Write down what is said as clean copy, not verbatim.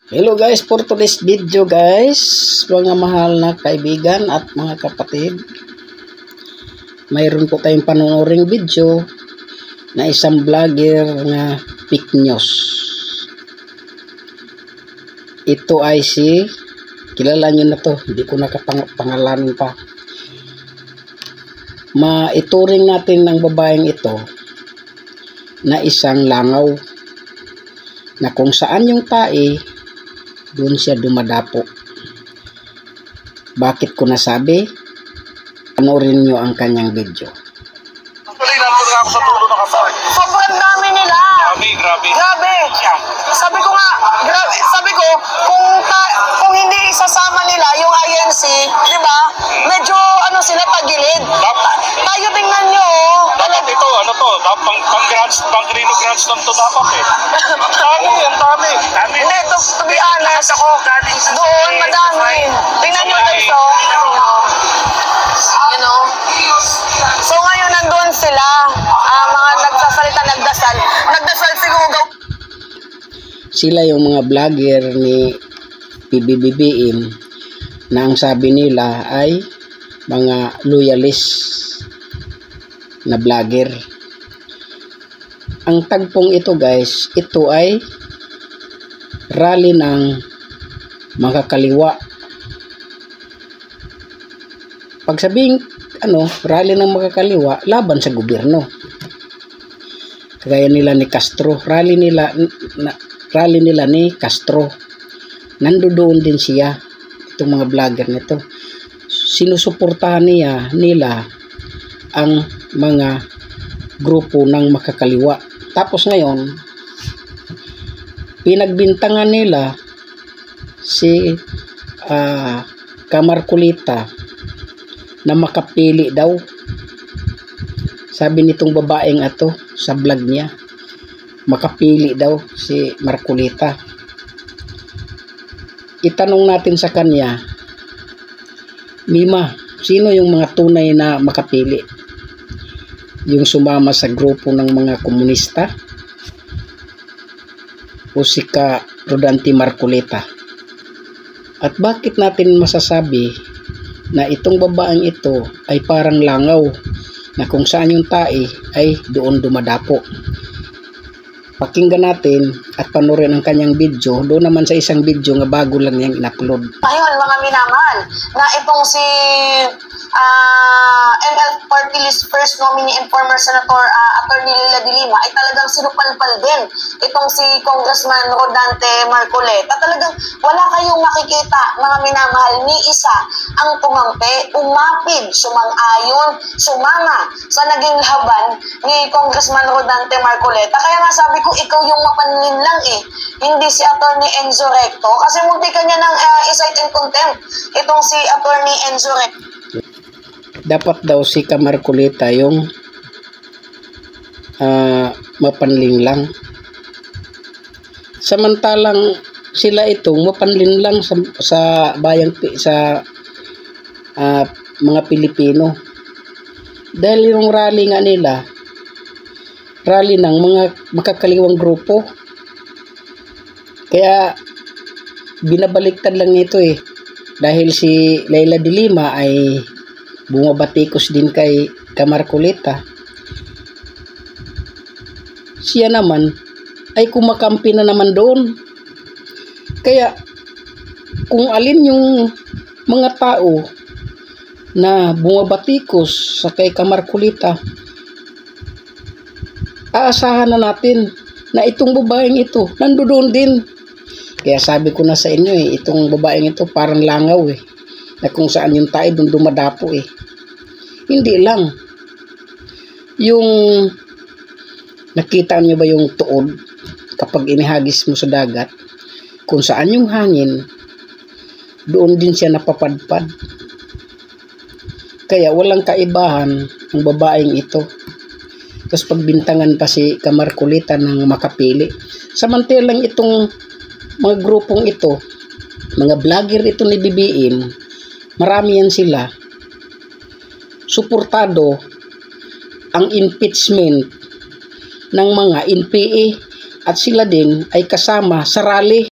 Hello guys, for today's video guys, mga mahal na kaibigan at mga kapatid, mayroon po tayong panunoring video na isang vlogger na fake news. Ito ay si, kilala nyo na to, hindi ko nakapangalanan pa. Maituring natin ng babaeng ito na isang langaw, na kung saan yung tae doon siya dumadapo. Bakit ko nasabi? Panoorin nyo ang kanyang video. Actually, nandun nga ako sa tulo na kasal. Sobrang dami nila. Grabe. Grabe. Sabi ko nga, grabe. Sabi ko, kung hindi isasama nila yung INC, di ba? Medyo sila tagilid. Tayo tingnan nyo. Dapat ito, pang Grino Grants lang ito dapat eh. Ang dami. Hindi, to be honest, ako, doon, madami. Tingnan nyo guys, you know. So ngayon nandun sila, mga nagsasalita, nagdasal siguro. Sila yung mga vlogger ni PBBM na ang sabi nila ay mga loyalist na vlogger. Ang tagpong ito guys, ito ay rally ng makakaliwa. Pag sabing rally ng makakaliwa, laban sa gobyerno. Kagaya nila ni Castro, rally nila ni Castro. Nandoon din siya, itong mga vlogger nito. Sinusuportahan nila ang mga grupo ng makakaliwa. Tapos ngayon, pinagbintangan nila si Camarcolita na makapili daw. Sabi nitong babaeng ato sa vlog niya, makapili daw si Marcolita. Itanong natin sa kanya, Mima, sino yung mga tunay na makapili? Yung sumama sa grupo ng mga komunista o si Rodante Marcolita? At bakit natin masasabi na itong babaeng ito ay parang langaw na kung saan yung tae ay doon dumadapo? Pakinggan natin at panoorin ang kanyang video. Doon naman sa isang video nga bago lang niyang in-upload. Ayun mga minamahal, na itong si ML Party List First Nominee and former Senator Attorney Leila de Lima ay talagang sinupalpal din itong si Congressman Rodante Marcolita. Talagang wala kayong makikita mga minamahal, ni isa ang tumangke, umapid, sumang-ayon, sumama sa naging laban ni Congressman Rodante Marcolita. Kaya nga sabi ko, ikaw yung mapanlin lang hindi si Attorney Enzo Recto, kasi munti ka niya ng incite and contempt itong si Attorney Enzo Recto. Dapat daw si Camarcolita yung mapanlin lang, samantalang sila itong mapanlin lang sa bayang sa mga Pilipino, dahil yung rally nga nila, rally ng mga makakaliwang grupo. Kaya binabaliktad lang nito dahil si Leila de Lima ay bumabatikos din kay Camarcolita. Siya naman ay kumakampi na naman doon. Kaya kung alin yung mga tao na bumabatikos sa kay Camarcolita, aasahan na natin na itong babaeng ito nandoon din. Kaya sabi ko na sa inyo itong babaeng ito parang langaw na kung saan yung tayo doon dumadapo Hindi lang yung nakita nyo ba yung tuod kapag inihagis mo sa dagat, kung saan yung hangin doon din siya napapadpad. Kaya walang kaibahan ang babaeng ito. Tapos pagbintangan pa si Camarcolita ng makapili. Samantalang itong mga grupong ito, mga vlogger ito ni BBM, marami yan sila, suportado ang impeachment ng mga NPA at sila din ay kasama sa rally